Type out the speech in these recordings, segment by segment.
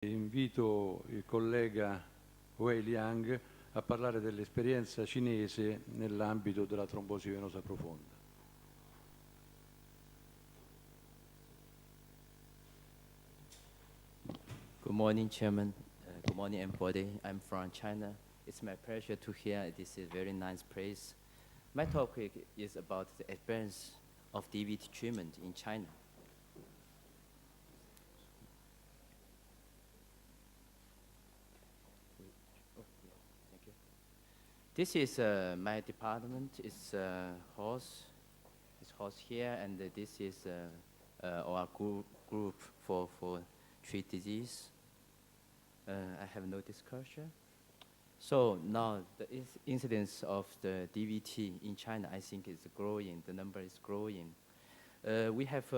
Invito il collega Wei Liang a parlare dell'esperienza cinese nell'ambito della trombosi venosa profonda. Good morning, Chairman. Good morning, everybody. I'm from China. It's my pleasure to hear this is a very nice place. My topic is about the experience of DVT treatment in China. This is my department. It's horse. It's horse here, and this is our group for treat disease. I have no discussion. So now the incidence of the DVT in China, I think, is growing. The number is growing. We have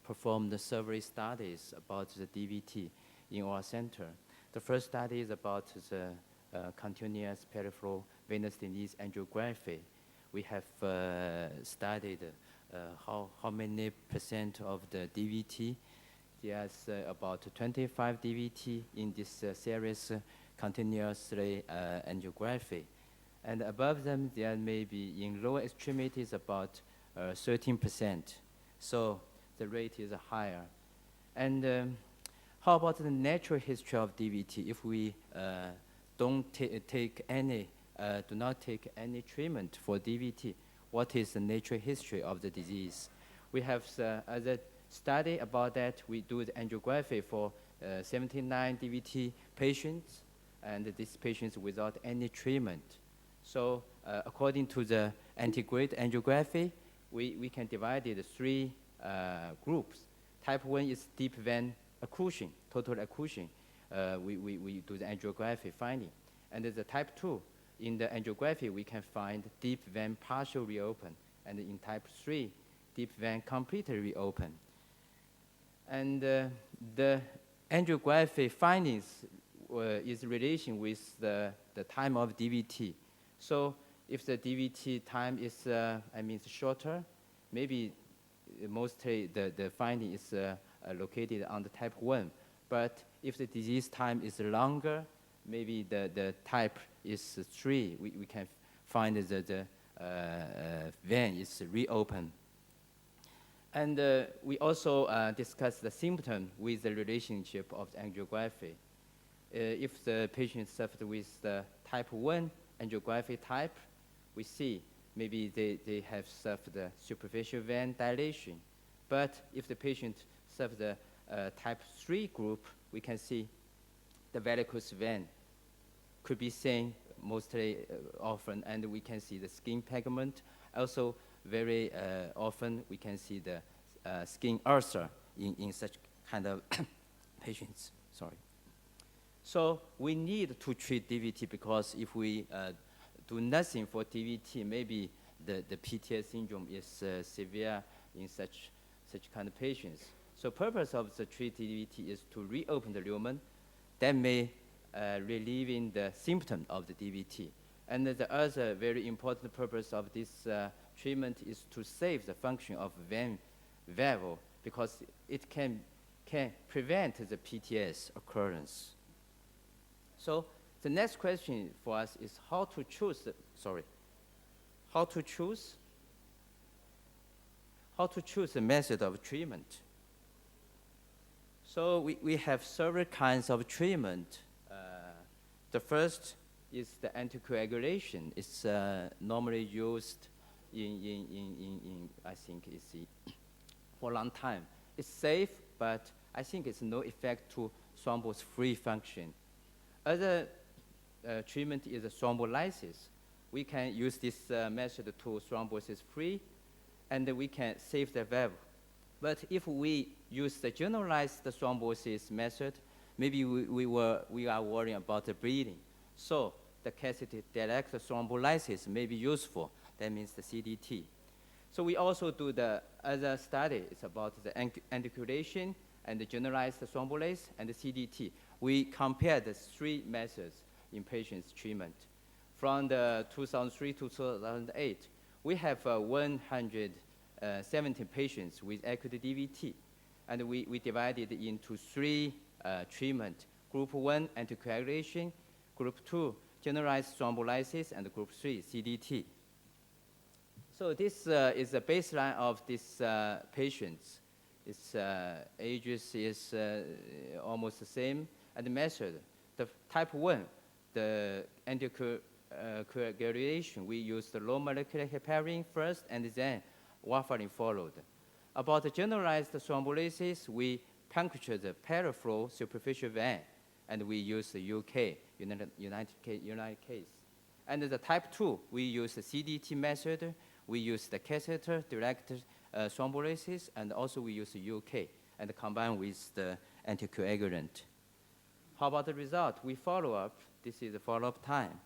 performed several studies about the DVT in our center. The first study is about the continuous peripheral venous disease angiography. We have studied how many % of the DVT. There's about 25 DVT in this series continuously angiography. And above them, there may be in lower extremities about 13%. So the rate is higher. And how about the natural history of DVT? If we do not take any treatment for DVT, what is the natural history of the disease? We have other study about that. We do the angiography for 79 DVT patients, and these patients without any treatment. So according to the integrated angiography, we can divide it in three groups. Type 1 is deep vein occlusion, total occlusion. We do the angiography finding. And the type 2, in the angiography, we can find deep vein partial reopen. And in type 3, deep vein completely reopen. And the angiography findings is relation with the time of DVT. So if the DVT time is, shorter, maybe mostly the finding is located on the type 1. But if the disease time is longer, maybe the type is 3. We can find that the vein is reopened. And we also discussed the symptom with the relationship of the angiography. If the patient suffered with the type 1 angiography type, we see maybe they have suffered the superficial vein dilation. But if the patient suffered the type 3 group, we can see the varicose vein could be seen mostly often, and we can see the skin pigment. Also, very often we can see the skin ulcer in such kind of patients. Sorry. So we need to treat DVT, because if we do nothing for DVT, maybe the PTS syndrome is severe in such kind of patients. So purpose of the treat DVT is to reopen the lumen that may relieving the symptom of the DVT. And the other very important purpose of this treatment is to save the function of vein valve, because it can prevent the PTS occurrence. So the next question for us is how to choose the method of treatment. So we have several kinds of treatment. The first is the anticoagulation. It's normally used in I think it's for a long time. It's safe, but I think it's no effect to thrombus-free function. Other treatment is thrombolysis. We can use this method to thrombosis-free, and we can save the valve. But if we use the generalized thrombosis method, maybe we are worrying about the bleeding. So the catheter direct thrombolysis may be useful. That means the CDT. So we also do the other study. It's about the anticoagulation and the generalized thrombolysis and the CDT. We compare the three methods in patients' treatment. From the 2003 to 2008, we have 170 patients with acute DVT. And we divided into three treatment. Group 1, anticoagulation. Group 2, generalized thrombolysis. And Group 3, CDT. So this is the baseline of these patients. Its ages is almost the same. And the method, the type 1, the anticoagulation, we use the low molecular heparin first, and then warfarin followed. About the generalized thrombolysis, we puncture the peripheral superficial vein, and we use the UK, United States. And the type 2, we use the CDT method. We use the catheter-directed thrombolysis, and also we use the UK, and combine with the anticoagulant. How about the result? We follow up. This is the follow-up time.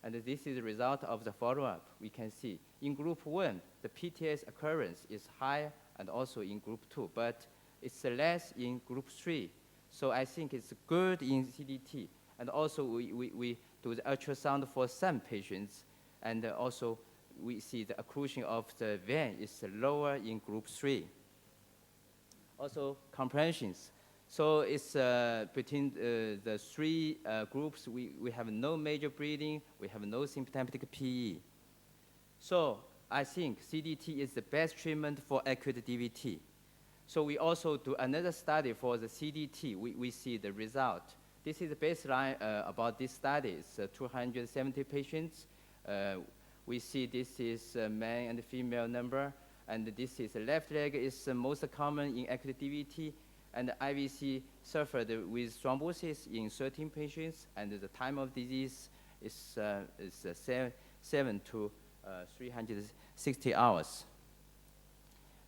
And this is the result of the follow-up. We can see in group 1, the PTS occurrence is higher, and also in group 2, but it's less in group 3. So I think it's good in CDT. And also we do the ultrasound for some patients, and also we see the occlusion of the vein is lower in group 3. Also comprehensions. So it's between the three groups, we have no major bleeding, we have no symptomatic PE. So I think CDT is the best treatment for acute DVT. So we also do another study for the CDT. We see the result. This is the baseline about this study. It's 270 patients. We see this is male and female number, and this is the left leg is most common in acute DVT. And the IVC suffered with thrombosis in 13 patients, and the time of disease is 7 to 360 hours.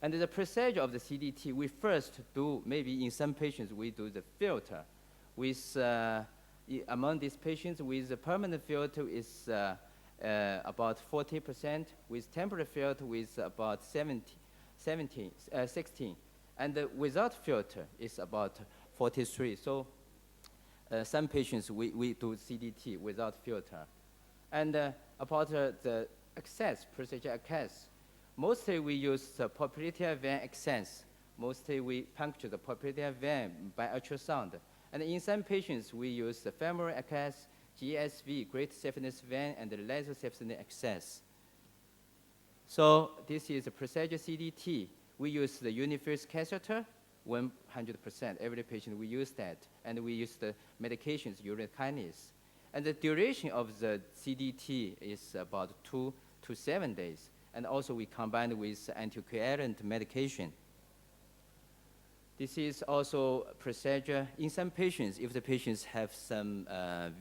And the procedure of the CDT, we first do, maybe in some patients, we do the filter. With, among these patients, with the permanent filter is about 40%, with temporary filter with about 16%. And without filter is about 43. So some patients, we do CDT without filter. And about the access, procedure access, mostly we use the popliteal vein access. Mostly we puncture the popliteal vein by ultrasound. And in some patients, we use the femoral access, GSV, great stiffness vein, and the laser stiffness access. So this is a procedure CDT. We use the unifuse catheter, 100%. Every patient, we use that. And we use the medications, urine kinase. And the duration of the CDT is about 2 to 7 days. And also we combine with anticoagulant medication. This is also procedure. In some patients, if the patients have some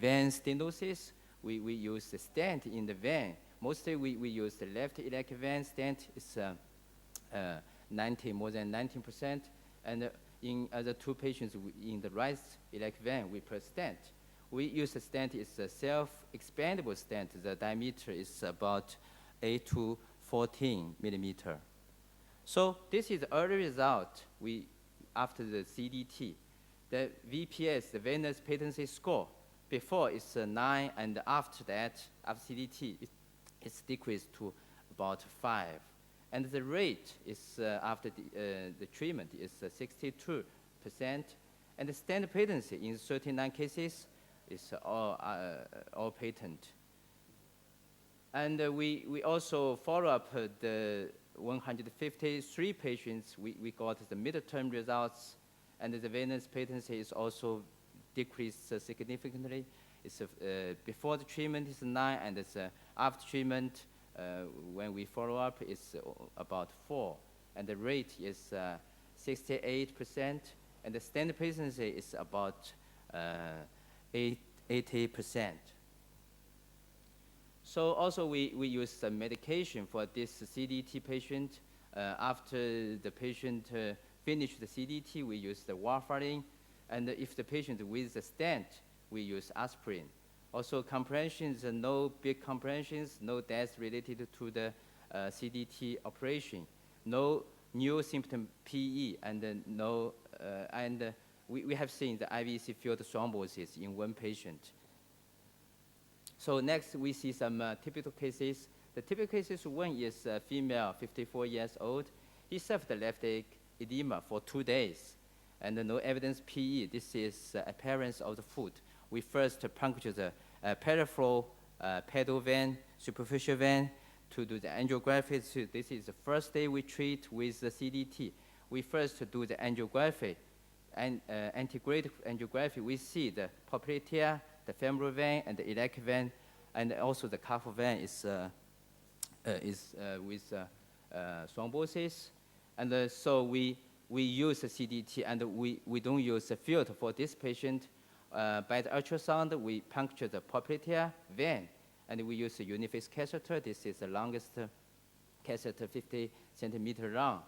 vein stenosis, we use the stent in the vein. Mostly we use the left iliac vein stent. It's more than 19%. And in other two patients in the right iliac vein, we put stent. We use the stent, it's a self-expandable stent. The diameter is about 8 to 14 millimeter. So this is the early result after the CDT. The VPS, the venous patency score, before it's 9, and after that, after CDT, it's decreased to about 5. And the rate is after the treatment is 62%. And the stent patency in 39 cases is all patent. And we also follow up the 153 patients. We got the midterm results, and the venous patency is also decreased significantly. It's before the treatment is 9, and it's after treatment when we follow up it's about 4, and the rate is 68%, and the stent patency is about 80%. So also we use some medication for this CDT patient. After the patient finished the CDT, we use the warfarin. And if the patient with the stent, we use aspirin. Also comprehensions, no big comprehensions, no death related to the CDT operation. No new symptom PE, and we have seen the IVC field thrombosis in one patient. So next, we see some typical cases. The typical cases, one is a female, 54 years old. He suffered left leg edema for 2 days. and no evidence PE. This is appearance of the foot. We first puncture the peripheral pedal vein, superficial vein, to do the angiography. So this is the first day we treat with the CDT. We first do the angiography, and antegrade angiography. We see the popliteal, the femoral vein, and the iliac vein, and also the calf vein is with thrombosis. And so we use the CDT, and we don't use a filter for this patient. By the ultrasound, we puncture the popliteal vein, and we use a uniface catheter. This is the longest catheter, 50 centimeter long.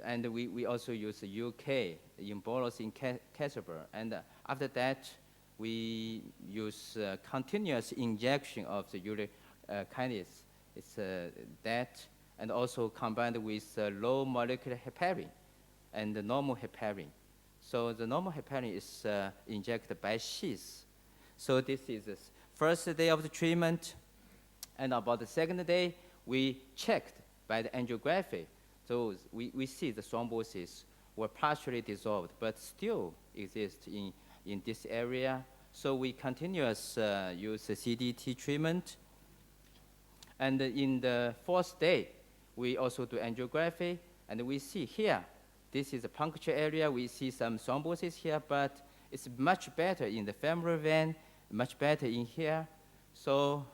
And we also use the UK in bolus in catheter. And after that, we use continuous injection of the uric kinase. It's that, and also combined with low molecular heparin and the normal heparin. So the normal heparin is injected by sheath. So this is the first day of the treatment. And about the second day, we checked by the angiography. So we see the thrombosis were partially dissolved, but still exist in this area. So we continuous use the CDT treatment. And in the fourth day, we also do angiography, and we see here, this is the puncture area. We see some thrombosis here, but it's much better in the femoral vein, much better in here. So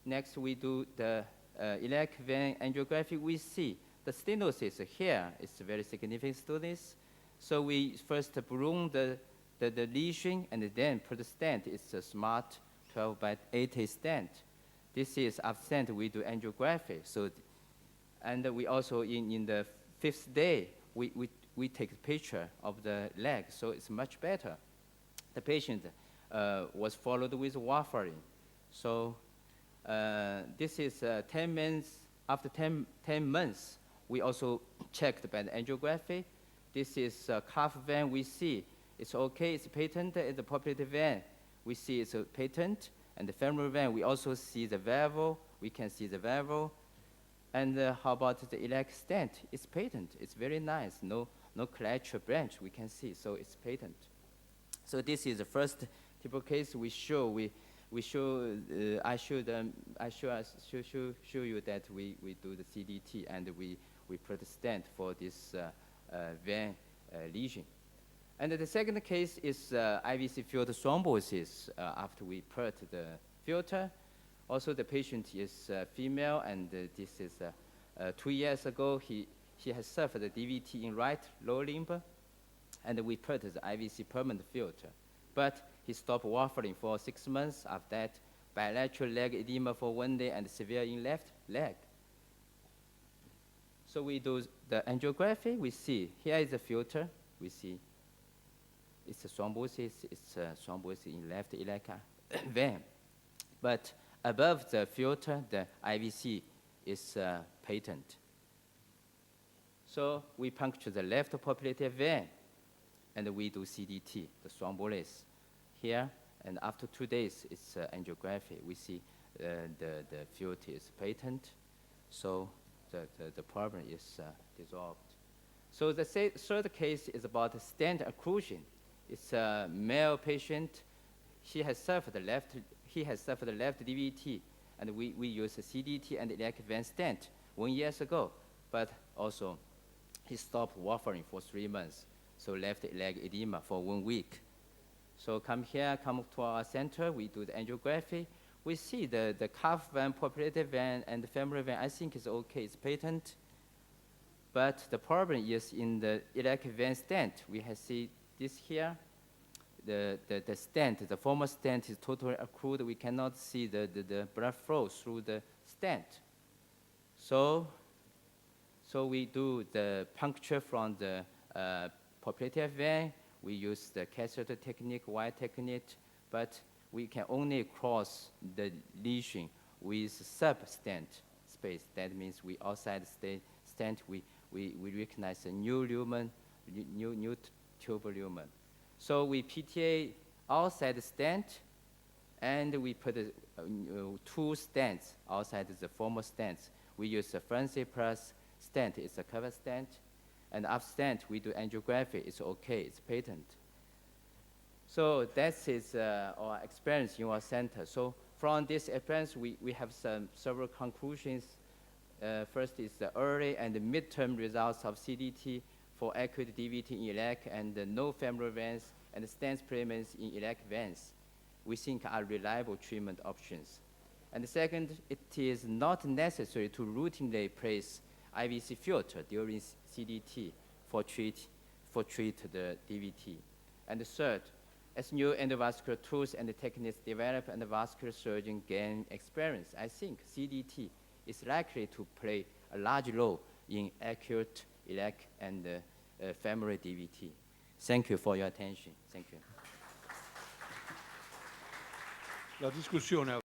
next we do the iliac vein angiography. We see the stenosis here is very significant stenosis. So we first balloon the lesion, and then put the stent. It's a smart 12/80 stent. This is after stent, we do angiography. So, and we also, in the fifth day, we take a picture of the leg, so it's much better. The patient was followed with warfarin. So this is 10 months, after 10 months, we also checked by the angiography. This is calf vein. We see it's okay, it's patent. The popliteal vein, we see it's a patent. And the femoral vein, we also see the valve. We can see the valve. And how about the iliac stent? It's patent. It's very nice. No collateral branch we can see, so it's patent. So this is the first typical case we show. I show you that we do the CDT, and we put the stent for this vein lesion. And the second case is IVC filter thrombosis after we put the filter. Also, the patient is female, and this is 2 years ago. She has suffered a DVT in right lower limb, and we put the IVC permanent filter. But he stopped warfarin for 6 months. After that, bilateral leg edema for 1 day and severe in left leg. So we do the angiography. We see here is the filter. We see it's a thrombosis. It's a thrombosis in left iliac vein. But above the filter, the IVC is patent. So we puncture the left popliteal vein, and we do CDT, the thrombolysis here. And after 2 days, it's angiography. We see the filter is patent, so the problem is dissolved. So the third case is about stent occlusion. It's a male patient. He has suffered left DVT, and we use a CDT and iliac vein stent 1 year ago, but also he stopped warfarin for 3 months, so left leg edema for 1 week. So come to our center, we do the angiography. We see the calf vein, popliteal vein, and the femoral vein, I think is okay, it's patent. But the problem is in the iliac vein stent. We have see this here. The stent, the former stent is totally occluded. We cannot see the blood flow through the stent. So we do the puncture from the popliteal vein. We use the catheter technique, wire technique, but we can only cross the lesion with sub-stent space. That means we outside the stent, we recognize a new lumen, new tubular lumen. So we PTA outside the stent, and we put 2 stents outside the former stents. We use a Francis plus stent. It's a cover stent. And after that, we do angiography. It's okay. It's patent. So that is our experience in our center. So from this experience, we have several conclusions. First is the early and the midterm results of CDT for acute DVT in iliac and no femoral veins and stent placements in iliac veins, we think are reliable treatment options. And second, it is not necessary to routinely place IVC filter during CDT for treat the DVT. And third, as new endovascular tools and techniques develop and the vascular surgeon gain experience, I think CDT is likely to play a large role in acute iliac and femoral DVT. Thank you for your attention. Thank you. La discussione